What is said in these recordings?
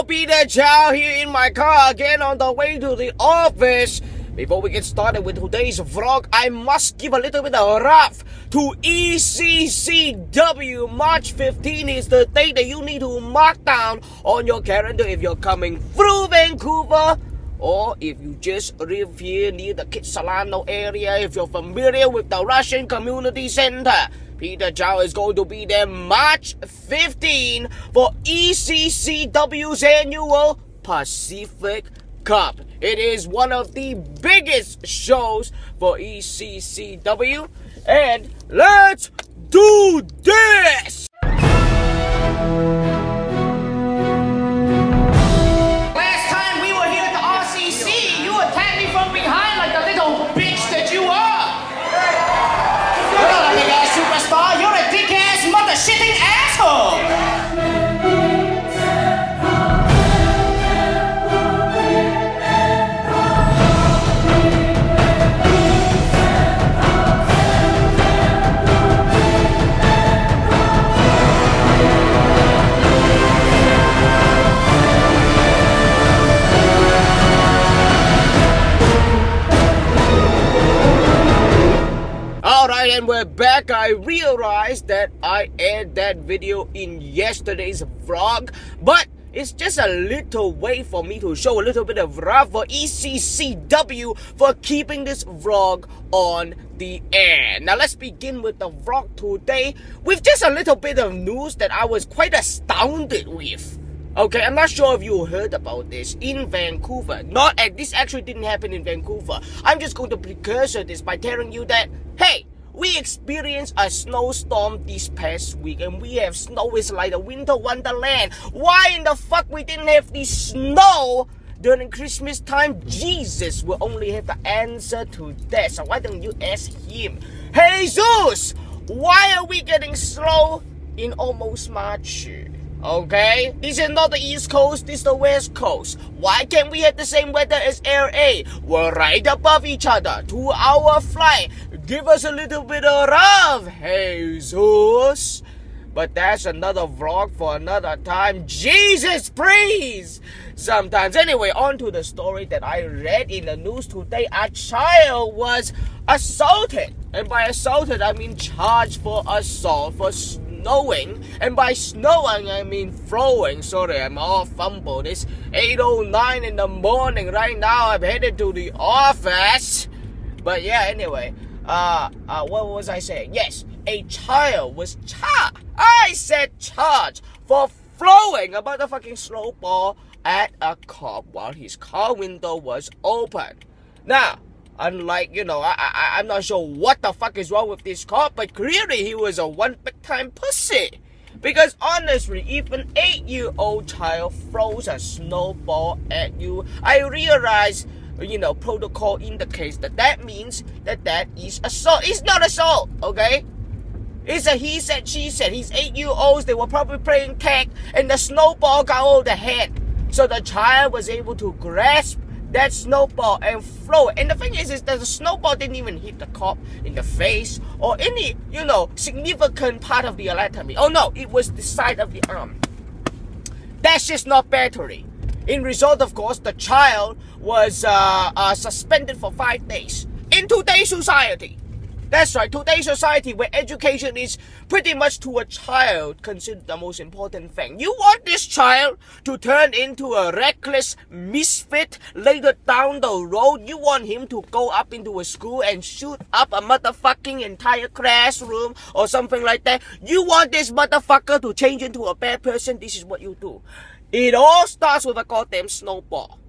Peter Chow here in my car again on the way to the office. Before we get started with today's vlog, I must give a little bit of wrath to ECCW. March 15 is the date that you need to mark down on your calendar if you're coming through Vancouver, or if you just live here near the Kitsilano area, if you're familiar with the Russian Community Center. Peter Chow is going to be there March 15 for ECCW's annual Pacific Cup. It is one of the biggest shows for ECCW, and let's do this! Last time we were here at the RCC, you attacked me from behind like the little bitch that you are. You're not a big-ass superstar, you're a dick-ass, mother-shitting asshole! Alright, and we're back. I realized that I aired that video in yesterday's vlog, but it's just a little way for me to show a little bit of love for ECCW for keeping this vlog on the air. Now let's begin with the vlog today with just a little bit of news that I was quite astounded with. Okay, I'm not sure if you heard about this in Vancouver. This actually didn't happen in Vancouver. I'm just going to precursor this by telling you that, hey, we experienced a snowstorm this past week, and we have snow. It's like a winter wonderland. Why in the fuck we didn't have the snow during Christmas time? Jesus will only have the answer to that. So why don't you ask him? Jesus, why are we getting snow in almost March? Okay, this is not the East Coast, this is the West Coast. Why can't we have the same weather as LA? We're right above each other. 2-hour flight. Give us a little bit of love, Jesus. But that's another vlog for another time. Jesus, please. Sometimes. Anyway, on to the story that I read in the news today. A child was assaulted. And by assaulted, I mean charged for assault for snowing, and by snowing I mean throwing. Sorry, I'm all fumbled. It's 8:09 in the morning right now. I'm headed to the office. But yeah, anyway, what was I saying? Yes, a child was charged. I said charged for throwing a motherfucking snowball at a cop while his car window was open. Now, unlike, I'm not sure what the fuck is wrong with this cop, but clearly he was a one big time pussy. Because honestly, if an 8-year-old child throws a snowball at you, I realize, protocol indicates that means that is assault. It's not assault, okay? It's a he said, she said. He's 8-year-olds, they were probably playing tag, and the snowball got over the head. So the child was able to grasp that snowball and throw it. And the thing is that the snowball didn't even hit the cop in the face or any, significant part of the anatomy. Oh no, it was the side of the arm. That's just not battery. In result, of course, the child was suspended for 5 days. In today's society, that's right, today's society where education is pretty much to a child considered the most important thing. You want this child to turn into a reckless misfit later down the road. You want him to go up into a school and shoot up a motherfucking entire classroom or something like that. You want this motherfucker to change into a bad person. This is what you do. It all starts with a goddamn snowball.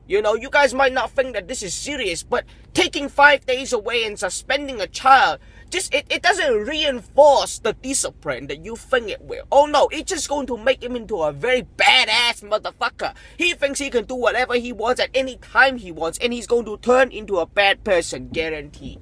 You guys might not think that this is serious, but taking 5 days away and suspending a child, it doesn't reinforce the discipline that you think it will. Oh no, it's just going to make him into a very badass motherfucker. He thinks he can do whatever he wants at any time he wants, and he's going to turn into a bad person, guaranteed.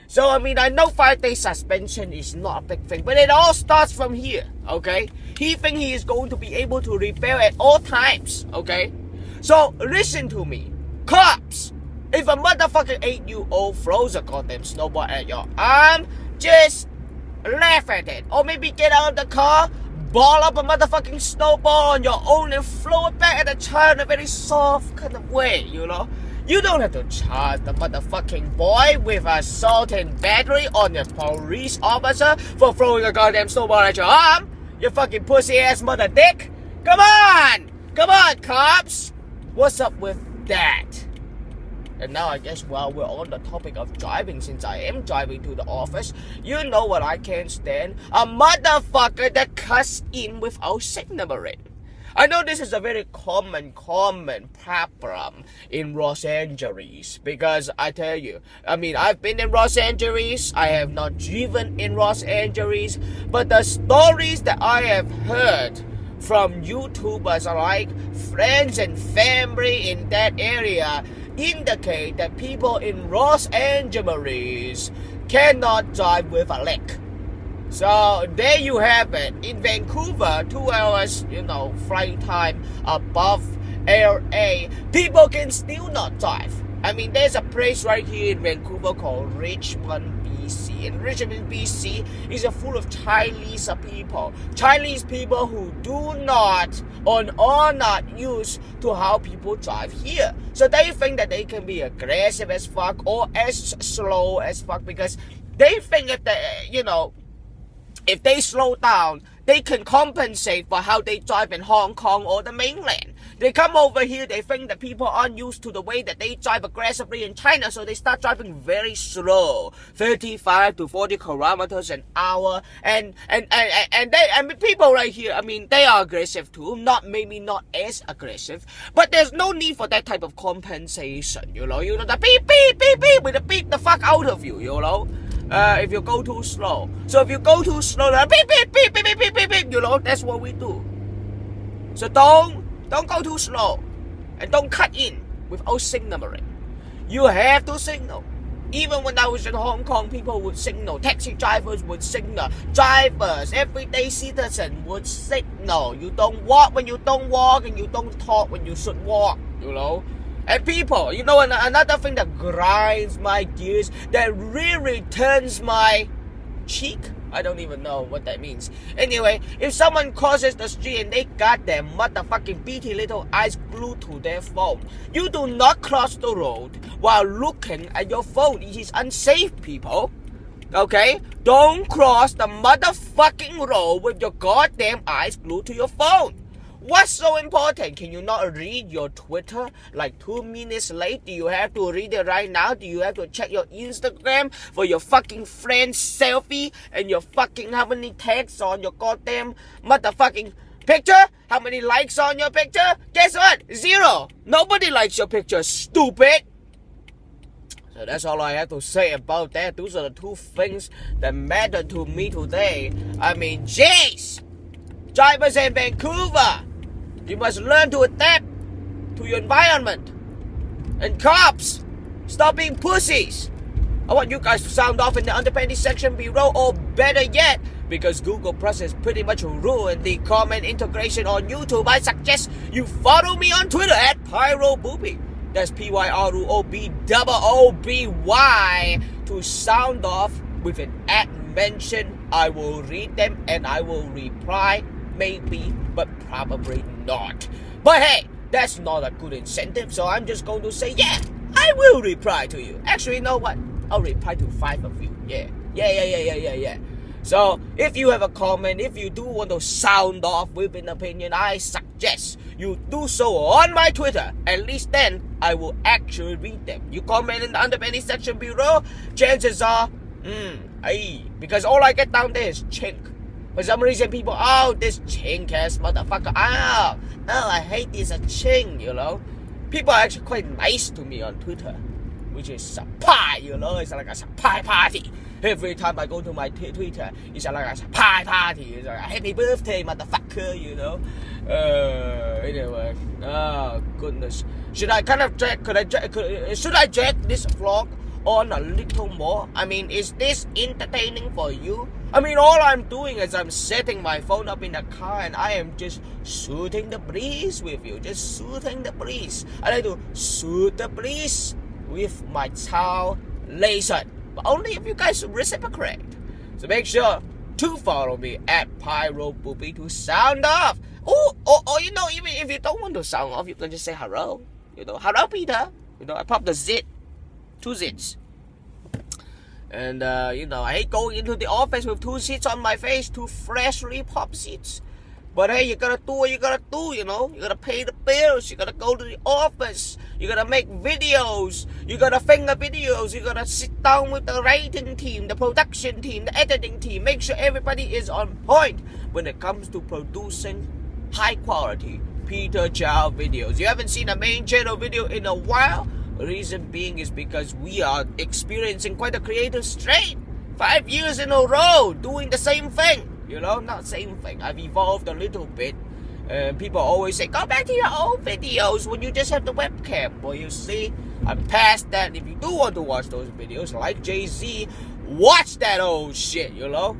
So, I know 5 day suspension is not a big thing, but it all starts from here, okay? He thinks he is going to be able to rebel at all times, okay? So, listen to me. Cops, if a motherfucking 8-year-old throws a goddamn snowball at your arm, just laugh at it. Or maybe get out of the car, ball up a motherfucking snowball on your own and throw it back at the child in a very soft kind of way, you know? You don't have to charge the motherfucking boy with assault and battery on a police officer for throwing a goddamn snowball at your arm, you fucking pussy ass mother dick. Come on! Come on, cops! What's up with that? And now I guess while we're on the topic of driving, since I am driving to the office, you know what I can't stand? A motherfucker that cuts in without signaling. I know this is a very common problem in Los Angeles, because I tell you, I mean, I've been in Los Angeles, I have not driven in Los Angeles, but the stories that I have heard from YouTubers alike, friends and family in that area, indicate that people in Los Angeles cannot drive with a lick. So there you have it. In Vancouver, 2 hours, flight time above LA, people can still not drive. I mean, there's a place right here in Vancouver called Richmond, BC. And Richmond, BC is full of Chinese people. Chinese people who do not or are not used to how people drive here. So they think that they can be aggressive as fuck or as slow as fuck, because they think if they slow down, they can compensate for how they drive in Hong Kong or the mainland. They come over here, they think that people aren't used to the way that they drive aggressively in China, so they start driving very slow, 35 to 40 kilometers an hour. And people right here, I mean, they are aggressive too, maybe not as aggressive, but there's no need for that type of compensation, the beep, beep, beep, beep, with the beep the fuck out of you, if you go too slow. So if you go too slow, beep, beep, beep, beep, beep, beep, beep, that's what we do. So don't go too slow, and don't cut in without signaling. You have to signal. Even when I was in Hong Kong, people would signal. Taxi drivers would signal. Drivers, everyday citizens would signal. You don't walk when you don't walk, and you don't talk when you should walk, And people, another thing that grinds my gears, that really turns my cheek, I don't even know what that means. Anyway, if someone crosses the street and they got their motherfucking beady little eyes glued to their phone, you do not cross the road while looking at your phone. It is unsafe, people. Okay? Don't cross the motherfucking road with your goddamn eyes glued to your phone. What's so important? Can you not read your Twitter like 2 minutes late? Do you have to read it right now? Do you have to check your Instagram for your fucking friend's selfie and your fucking how many tags on your goddamn motherfucking picture? How many likes on your picture? Guess what? 0. Nobody likes your picture, stupid. So that's all I have to say about that. Those are the 2 things that matter to me today. I mean, jeez. Drivers in Vancouver, you must learn to adapt to your environment. And cops, stop being pussies. I want you guys to sound off in the underpanty section below, or better yet, because Google Plus has pretty much ruined the comment integration on YouTube, I suggest you follow me on Twitter at PyroBooby. That's PYROBOOBY to sound off with an @ mention. I will read them and I will reply. Maybe, but probably not. But hey, that's not a good incentive, so I'm just going to say, yeah, I will reply to you. Actually, you know what? I'll reply to 5 of you. Yeah. So, if you have a comment, if you do want to sound off with an opinion, I suggest you do so on my Twitter. At least then, I will actually read them. You comment in the underpanty section below, chances are, because all I get down there is chink. For some reason, people, this chink-ass motherfucker, I hate this chink, People are actually quite nice to me on Twitter, which is a pie, it's like a pie party. Every time I go to my Twitter, it's like a pie party. It's like a happy birthday, motherfucker, Anyway, oh, goodness. Should I kind of should I drag this vlog on a little more? I mean, is this entertaining for you? I mean, all I'm doing is I'm setting my phone up in the car and I am just shooting the breeze with you. Just shooting the breeze. I like to shoot the breeze with my child laser. But only if you guys reciprocate. So make sure to follow me at PyroBooby to sound off. Or you know, even if you don't want to sound off, you can just say hello. You know, hello Peter. You know, I popped the zit. 2 zits. And you know, I hate going into the office with 2 zits on my face, 2 freshly popped zits. But hey, you gotta do what you gotta do, you know. You gotta pay the bills, you gotta go to the office, you gotta make videos, you gotta finger videos, you gotta sit down with the writing team, the production team, the editing team, make sure everybody is on point when it comes to producing high quality Peter Chow videos. You haven't seen a main channel video in a while? The reason being is because we are experiencing quite a creative strain. 5 years in a row doing the same thing. You know, not same thing. I've evolved a little bit. People always say, go back to your old videos when you just have the webcam. Well, you see, I'm past that. If you do want to watch those videos, like Jay-Z, watch that old shit, you know?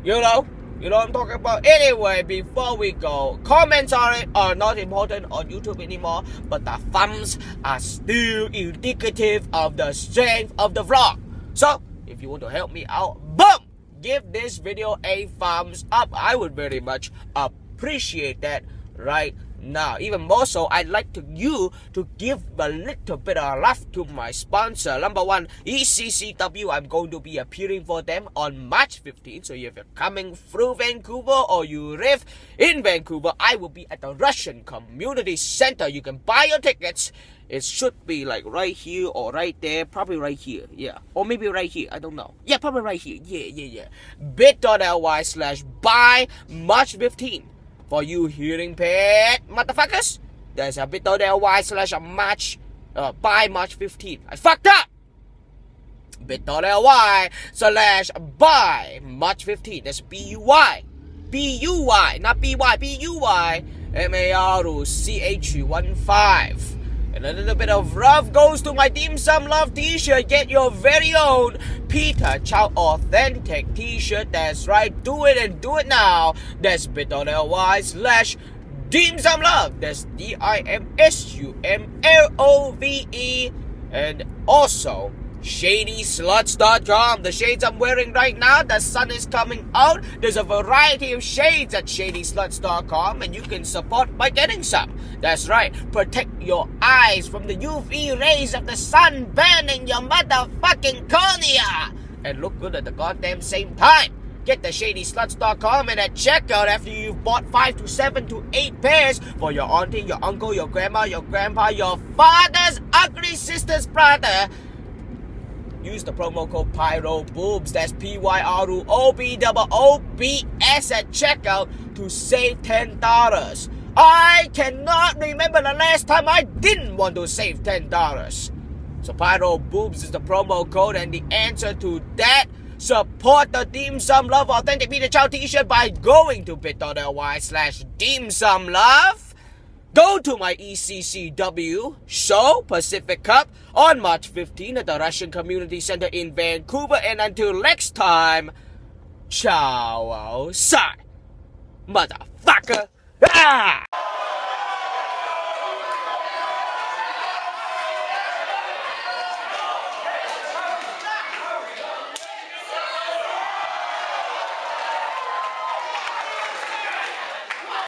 You know what I'm talking about? Anyway, before we go, comments on it are not important on YouTube anymore, but the thumbs are still indicative of the strength of the vlog. So, if you want to help me out, boom! Give this video a thumbs up. I would very much appreciate that right now. Even more so, I'd like you to give a little bit of love to my sponsor. Number 1, ECCW. I'm going to be appearing for them on March 15th. So if you're coming through Vancouver or you live in Vancouver, I will be at the Russian Community Center. You can buy your tickets. It should be like right here or right there. Probably right here. Yeah. Or maybe right here. I don't know. Yeah, probably right here. Yeah. bit.ly/buy March 15th. For you hearing impaired motherfuckers, there's a bit.ly/March buy March 15th. I fucked up. bit.ly/buy March 15th. That's B-U-Y. B-U-Y, not B-Y, B-U-Y. MARUCH15. And a little bit of love goes to my Dim Sum Love t-shirt. Get your very own Peter Chow Authentic t-shirt. That's right. Do it and do it now. That's bit.ly/Dim Sum Love. That's DIMSUMLOVE. And also ShadySluts.com. The shades I'm wearing right now, the sun is coming out. There's a variety of shades at ShadySluts.com, and you can support by getting some. That's right. Protect your eyes from the UV rays of the sun burning your motherfucking cornea. And look good at the goddamn same time. Get the ShadySluts.com and at checkout after you've bought 5 to 7 to 8 pairs for your auntie, your uncle, your grandma, your grandpa, your father's ugly sister's brother. Use the promo code PYROBOOBS, that's PYROOBOOBS at checkout to save $10. I cannot remember the last time I didn't want to save $10. So PYROBOOBS is the promo code, and the answer to that, support the Dim Sum Love Authentic Peter Chow t-shirt by going to bit.ly/Dim Sum Love. Go to my ECCW show, Pacific Cup, on March 15 at the Russian Community Center in Vancouver. And until next time, ciao, outside, motherfucker. Ah!